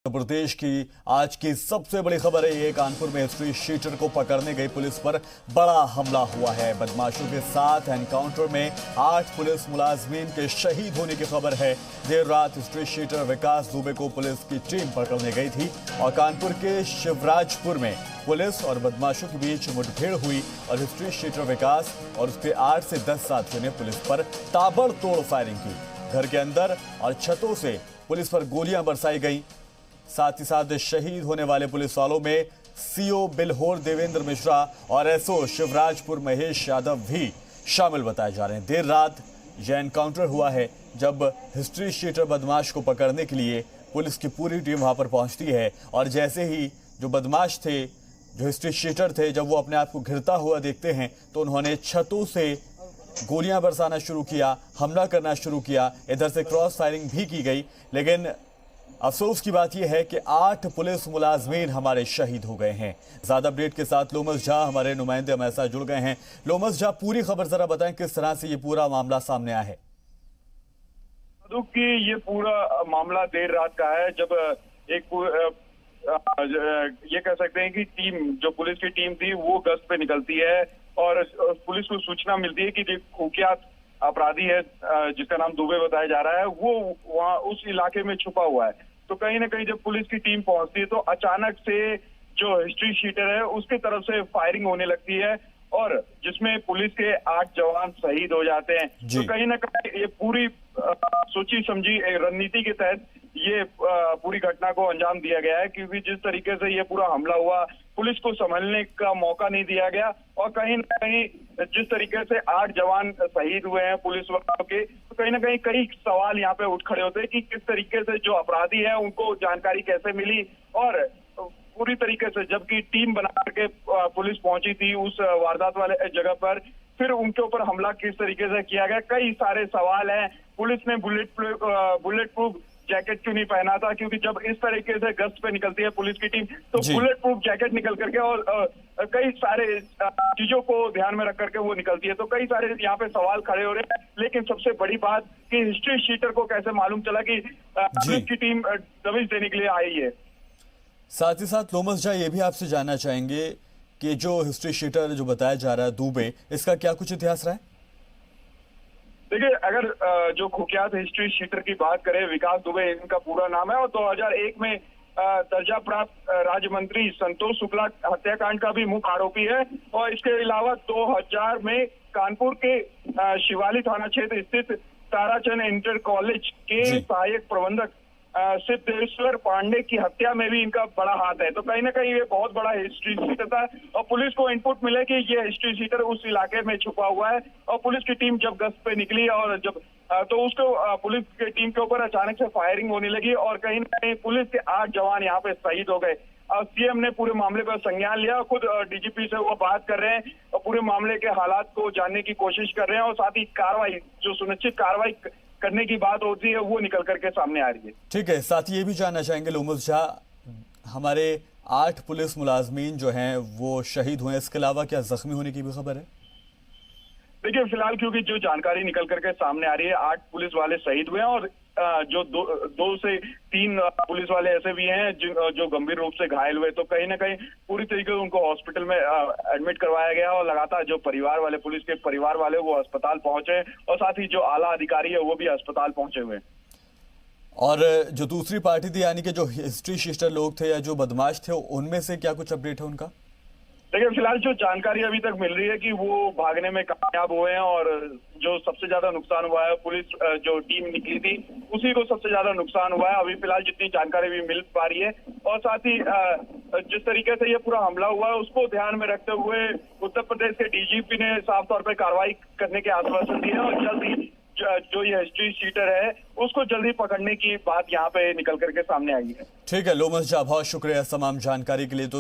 उत्तर प्रदेश की आज की सबसे बड़ी खबर है ये। कानपुर में स्ट्रीट शीटर को पकड़ने गई पुलिस पर बड़ा हमला हुआ है। बदमाशों के साथ एनकाउंटर में 8 पुलिस मुलाजमीन के शहीद होने की खबर है। देर रात स्ट्रीट शीटर विकास दुबे को पुलिस की टीम पकड़ने गई थी और कानपुर के शिवराजपुर में पुलिस और बदमाशों के बीच मुठभेड़ हुई और स्ट्रीट शीटर विकास और उसके 8 से 10 साथियों ने पुलिस पर ताबड़तोड़ फायरिंग की। घर के अंदर और छतों से पुलिस पर गोलियां बरसाई गई। साथ ही साथ शहीद होने वाले पुलिस वालों में सीओ बिल्होर देवेंद्र मिश्रा और एसओ शिवराजपुर महेश यादव भी शामिल बताए जा रहे हैं। देर रात यह एनकाउंटर हुआ है जब हिस्ट्री शीटर बदमाश को पकड़ने के लिए पुलिस की पूरी टीम वहां पर पहुंचती है और जैसे ही जो बदमाश थे, जो हिस्ट्री शीटर थे, जब वो अपने आप को घिरता हुआ देखते हैं तो उन्होंने छतों से गोलियां बरसाना शुरू किया, हमला करना शुरू किया। इधर से क्रॉस फायरिंग भी की गई, लेकिन अफसोस की बात यह है कि 8 पुलिस मुलाजमीन हमारे शहीद हो गए हैं। ज्यादा अपडेट के साथ लोमस झा हमारे नुमाइंदे हमारे साथ जुड़ गए हैं। लोमस झा, पूरी खबर जरा बताएं, किस तरह से ये पूरा मामला सामने आया है? कि ये पूरा मामला देर रात का है जब एक ये कह सकते हैं कि टीम, जो पुलिस की टीम थी, वो गश्त पे निकलती है और पुलिस को सूचना मिलती है कि जो कुख्यात अपराधी है जिसका नाम दुबे बताया जा रहा है, वो वहाँ उस इलाके में छुपा हुआ है। तो कहीं ना कहीं जब पुलिस की टीम पहुंचती है तो अचानक से जो हिस्ट्री शीटर है उसके तरफ से फायरिंग होने लगती है और जिसमें पुलिस के 8 जवान शहीद हो जाते हैं। तो कहीं ना कहीं ये पूरी सोची समझी रणनीति के तहत ये पूरी घटना को अंजाम दिया गया है, क्योंकि जिस तरीके से ये पूरा हमला हुआ, पुलिस को संभलने का मौका नहीं दिया गया और कहीं ना कहीं जिस तरीके से 8 जवान शहीद हुए हैं पुलिस वालों के, तो कहीं ना कहीं कई सवाल यहाँ पे उठ खड़े होते हैं कि किस तरीके से जो अपराधी है उनको जानकारी कैसे मिली और पूरी तरीके से जबकि टीम बना करके पुलिस पहुंची थी उस वारदात वाले जगह पर, फिर उनके ऊपर हमला किस तरीके से किया गया, कई सारे सवाल हैं। पुलिस ने बुलेट प्रूफ जैकेट क्यों नहीं पहना था, क्योंकि जब इस तरीके से गश्त पे निकलती है पुलिस की टीम तो बुलेट प्रूफ जैकेट निकल करके और कई सारे चीजों को ध्यान में रख करके वो निकलती है। तो कई सारे यहाँ पे सवाल खड़े हो रहे हैं, लेकिन सबसे बड़ी बात कि हिस्ट्री शीटर को कैसे मालूम चला कि पुलिस की टीम दबिश देने के लिए आई है। साथ ही साथ लोमस झा, ये भी आपसे जानना चाहेंगे कि जो हिस्ट्री शीटर जो बताया जा रहा है दुबे, इसका क्या कुछ इतिहास रहा है? देखिए, अगर जो कुख्यात हिस्ट्री शीटर की बात करें, विकास दुबे इनका पूरा नाम है और 2001 में दर्जा प्राप्त राज्य मंत्री संतोष शुक्ला हत्याकांड का भी मुख्य आरोपी है और इसके अलावा 2000 में कानपुर के शिवाली थाना क्षेत्र स्थित ताराचंद इंटर कॉलेज के सहायक प्रबंधक सिद्धेश्वर पांडे की हत्या में भी इनका बड़ा हाथ है। तो कहीं ना कहीं ये बहुत बड़ा हिस्ट्री शीटर था और पुलिस को इनपुट मिले कि ये हिस्ट्री शीटर उस इलाके में छुपा हुआ है और पुलिस की टीम जब गश्त पे निकली और जब तो उसको पुलिस की टीम के ऊपर अचानक से फायरिंग होने लगी और कहीं ना कहीं पुलिस के 8 जवान यहाँ पे शहीद हो गए। सीएम ने पूरे मामले पर संज्ञान लिया, खुद डीजीपी से वो बात कर रहे हैं और पूरे मामले के हालात को जानने की कोशिश कर रहे हैं और साथ ही कार्रवाई, जो सुनिश्चित कार्रवाई करने की बात होती है, वो निकल करके सामने आ रही है। ठीक है, साथ ही ये भी जानना चाहेंगे लोमस झा, हमारे 8 पुलिस मुलाजमीन जो हैं वो शहीद हुए, इसके अलावा क्या जख्मी होने की भी खबर है? देखिए, फिलहाल क्योंकि जो जानकारी निकल करके सामने आ रही है, 8 पुलिस वाले शहीद हुए हैं और जो 2 से 3 पुलिस वाले ऐसे भी हैं जो गंभीर रूप से घायल हुए। तो कहीं ना कहीं पूरी तरीके से उनको हॉस्पिटल में एडमिट करवाया गया और लगातार जो परिवार वाले, पुलिस के परिवार वाले, वो अस्पताल पहुंचे और साथ ही जो आला अधिकारी है वो भी अस्पताल पहुंचे हुए। और जो दूसरी पार्टी थी, यानी कि जो हिस्ट्री शीटर लोग थे या जो बदमाश थे, उनमें से क्या कुछ अपडेट है उनका? देखिए, फिलहाल जो जानकारी अभी तक मिल रही है कि वो भागने में कामयाब हुए हैं और जो सबसे ज्यादा नुकसान हुआ है, पुलिस जो टीम निकली थी उसी को सबसे ज्यादा नुकसान हुआ है। अभी फिलहाल जितनी जानकारी भी मिल पा रही है और साथ ही जिस तरीके से ये पूरा हमला हुआ है उसको ध्यान में रखते हुए उत्तर प्रदेश के डीजीपी ने साफ तौर पर कार्रवाई करने के आश्वासन दिए और जल्द ही जो ये हिस्ट्री शीटर है उसको जल्दी पकड़ने की बात यहाँ पे निकल करके सामने आई है। ठीक है लोमस झा, बहुत शुक्रिया तमाम जानकारी के लिए। तो